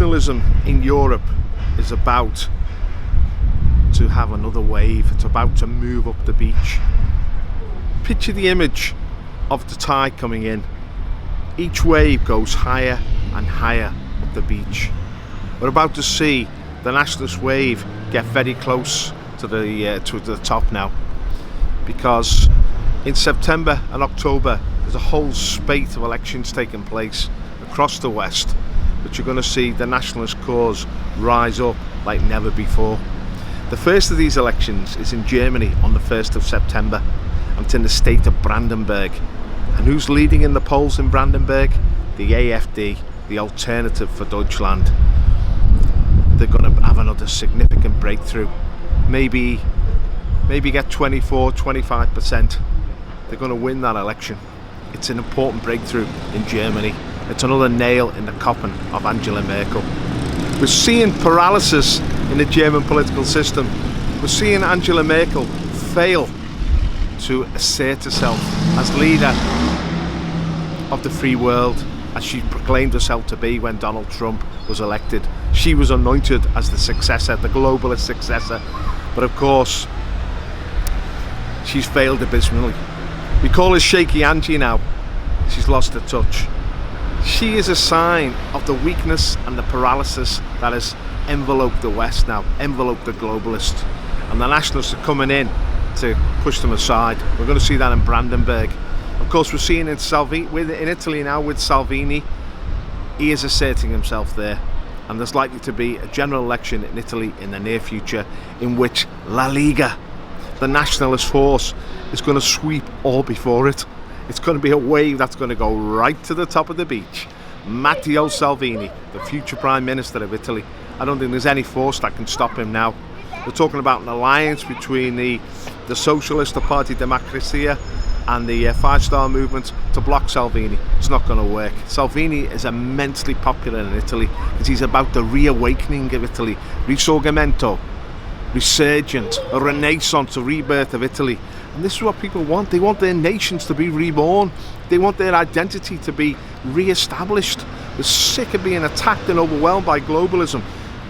nationalism in Europe is about to have another wave. It's about to move up the beach. Picture the image of the tide coming in. Each wave goes higher and higher up the beach. We're about to see the nationalist wave get very close to the top now, because in September and October there's a whole spate of elections taking place across the West, which you're going to see the nationalist cause rise up like never before. The first of these elections is in Germany on the 1st of September, and it's in the state of Brandenburg. And who's leading in the polls in Brandenburg? The AfD, the Alternative for Deutschland. They're going to have another significant breakthrough. Maybe get 24-25%. They're going to win that election. It's an important breakthrough in Germany. It's another nail in the coffin of Angela Merkel. We're seeing paralysis in the German political system. We're seeing Angela Merkel fail to assert herself as leader of the free world, as she proclaimed herself to be when Donald Trump was elected. She was anointed as the successor, the globalist successor, but of course she's failed abysmally. We call her Shaky Angie now. She's lost her touch. She is a sign of the weakness and the paralysis that has enveloped the West now, enveloped the globalists, and the nationalists are coming in to push them aside. We're going to see that in Brandenburg. Of course, we're seeing in Italy now with Salvini. He is asserting himself there, and there's likely to be a general election in Italy in the near future in which La Liga, the nationalist force, is going to sweep all before it. It's going to be a wave that's going to go right to the top of the beach. Matteo Salvini, the future Prime Minister of Italy. I don't think there's any force that can stop him now. We're talking about an alliance between the Socialist Party Democrazia and the Five Star Movement to block Salvini. It's not going to work. Salvini is immensely popular in Italy because he's about the reawakening of Italy, risorgimento, resurgent, a renaissance, a rebirth of Italy. And this is what people want. They want their nations to be reborn. They want their identity to be re-established. They're sick of being attacked and overwhelmed by globalism.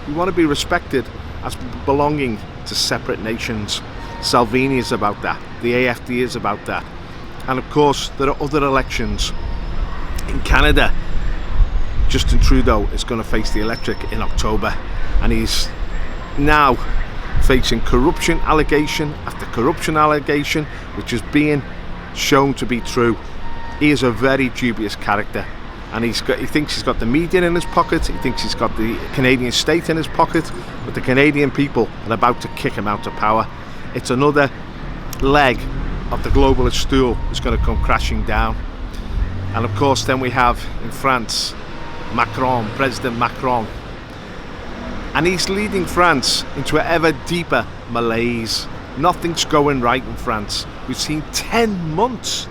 We want to be respected as belonging to separate nations. Salvini is about that. The AfD is about that. And of course, there are other elections. In Canada, Justin Trudeau is going to face the electorate in October, and he's now facing corruption allegation after corruption allegation, which is being shown to be true. He is a very dubious character, and he thinks he's got the media in his pocket, he thinks he's got the Canadian state in his pocket, but the Canadian people are about to kick him out of power. It's another leg of the globalist stool that's going to come crashing down. And of course then we have in France Macron, President Macron, and he's leading France into an ever deeper malaise. Nothing's going right in France. We've seen 10 months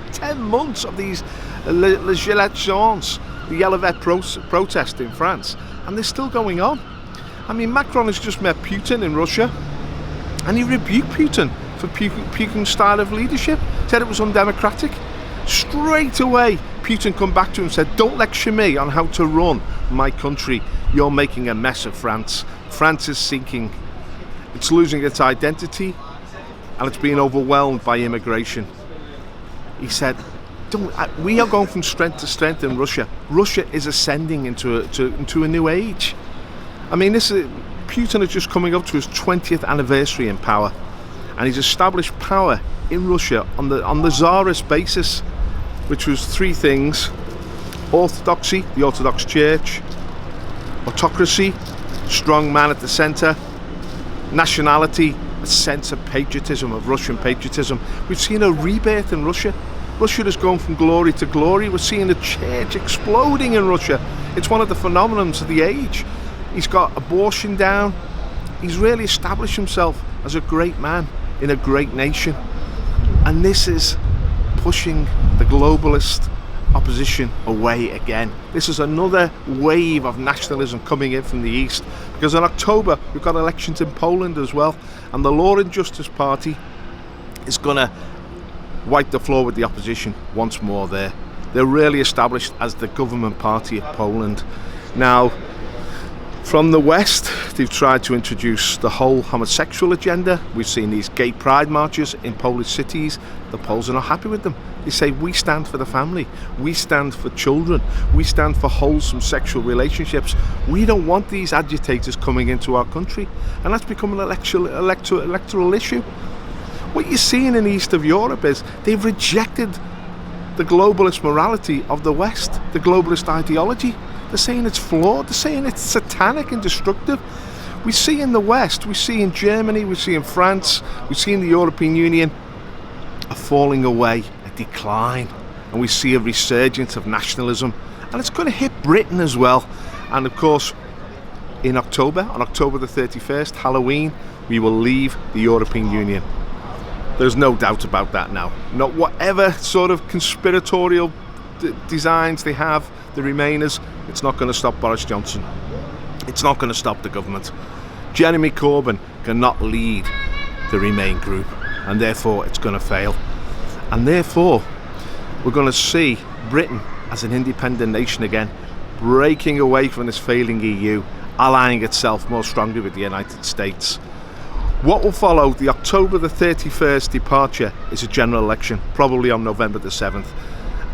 of these les gilets jaunes, the yellow vest protest in France, and they're still going on. I mean, Macron has just met Putin in Russia, and he rebuked Putin for Putin's style of leadership, said it was undemocratic. Straight away, Putin come back to him and said, "Don't lecture me on how to run my country. You're making a mess of France. France is sinking. It's losing its identity, and it's being overwhelmed by immigration." He said, we are going from strength to strength in Russia. Russia is ascending into a new age. I mean, Putin is just coming up to his 20th anniversary in power, and he's established power in Russia on the Tsarist basis, which was three things: orthodoxy, the Orthodox Church; autocracy, strong man at the centre; nationality, a sense of patriotism, of Russian patriotism. We've seen a rebirth in Russia. Russia has gone from glory to glory. We're seeing the church exploding in Russia. It's one of the phenomenons of the age. He's got abortion down. He's really established himself as a great man in a great nation. And this is pushing the globalist opposition away again. This is another wave of nationalism coming in from the east, because in October we've got elections in Poland as well, and the Law and Justice Party is going to wipe the floor with the opposition once more there. They're really established as the government party of Poland. Now, From the West, they've tried to introduce the whole homosexual agenda. We've seen these gay pride marches in Polish cities. The Poles are not happy with them. They say, we stand for the family, we stand for children, we stand for wholesome sexual relationships. We don't want these agitators coming into our country. And that's become an electoral issue. What you're seeing in the east of Europe is they've rejected the globalist morality of the West, the globalist ideology. They're saying it's flawed, they're saying it's satanic and destructive. We see in the West, we see in Germany, we see in France, we see in the European Union a falling away, a decline, and we see a resurgence of nationalism, and it's going to hit Britain as well. And of course, in October, on October the 31st, Halloween, we will leave the European Union. There's no doubt about that now. Not whatever sort of conspiratorial designs they have, the Remainers, it's not going to stop Boris Johnson. It's not going to stop the government. Jeremy Corbyn cannot lead the Remain group, and therefore it's going to fail. And therefore, we're going to see Britain as an independent nation again, breaking away from this failing EU, allying itself more strongly with the United States. What will follow the October the 31st departure is a general election, probably on November the 7th.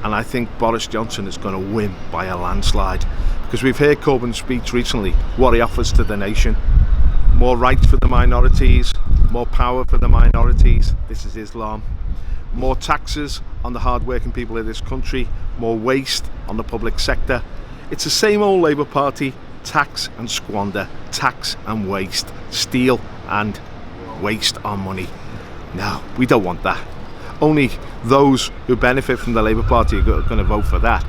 And I think Boris Johnson is going to win by a landslide, because we've heard Corbyn's speech recently, what he offers to the nation. More rights for the minorities, more power for the minorities, this is Islam. More taxes on the hard-working people of this country, more waste on the public sector. It's the same old Labour Party, tax and squander, tax and waste, steal and waste our money. No, we don't want that. Only those who benefit from the Labour Party are going to vote for that.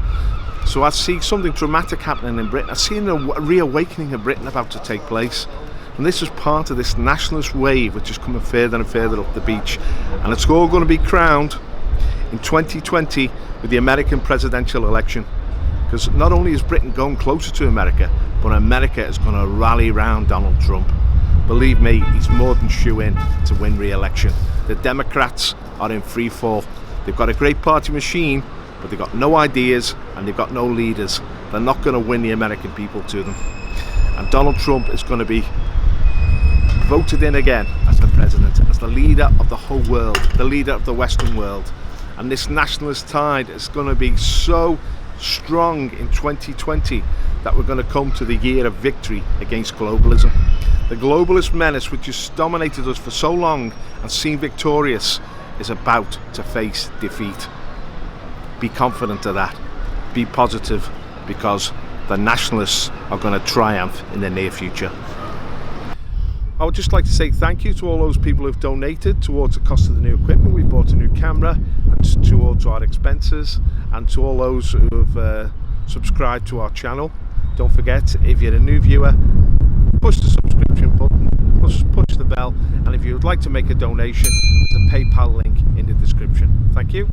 So I see something dramatic happening in Britain. I see a reawakening of Britain about to take place. And this is part of this nationalist wave which is coming further and further up the beach. And it's all going to be crowned in 2020 with the American presidential election. Because not only is Britain going closer to America, but America is going to rally round Donald Trump. Believe me, he's more than shoe-in to win re-election. The Democrats are in free fall. They've got a great party machine, but they've got no ideas and they've got no leaders. They're not going to win the American people to them. And Donald Trump is going to be voted in again as the president, as the leader of the whole world, the leader of the Western world. And this nationalist tide is going to be so strong in 2020 that we're going to come to the year of victory against globalism. The globalist menace which has dominated us for so long and seemed victorious is about to face defeat. Be confident of that. Be positive, because the nationalists are going to triumph in the near future. I would just like to say thank you to all those people who've donated towards the cost of the new equipment. We've bought a new camera, and towards our expenses, and to all those who have subscribed to our channel. Don't forget, if you're a new viewer, push the subscription button, push the bell, and if you would like to make a donation, there's a PayPal link in the description. Thank you.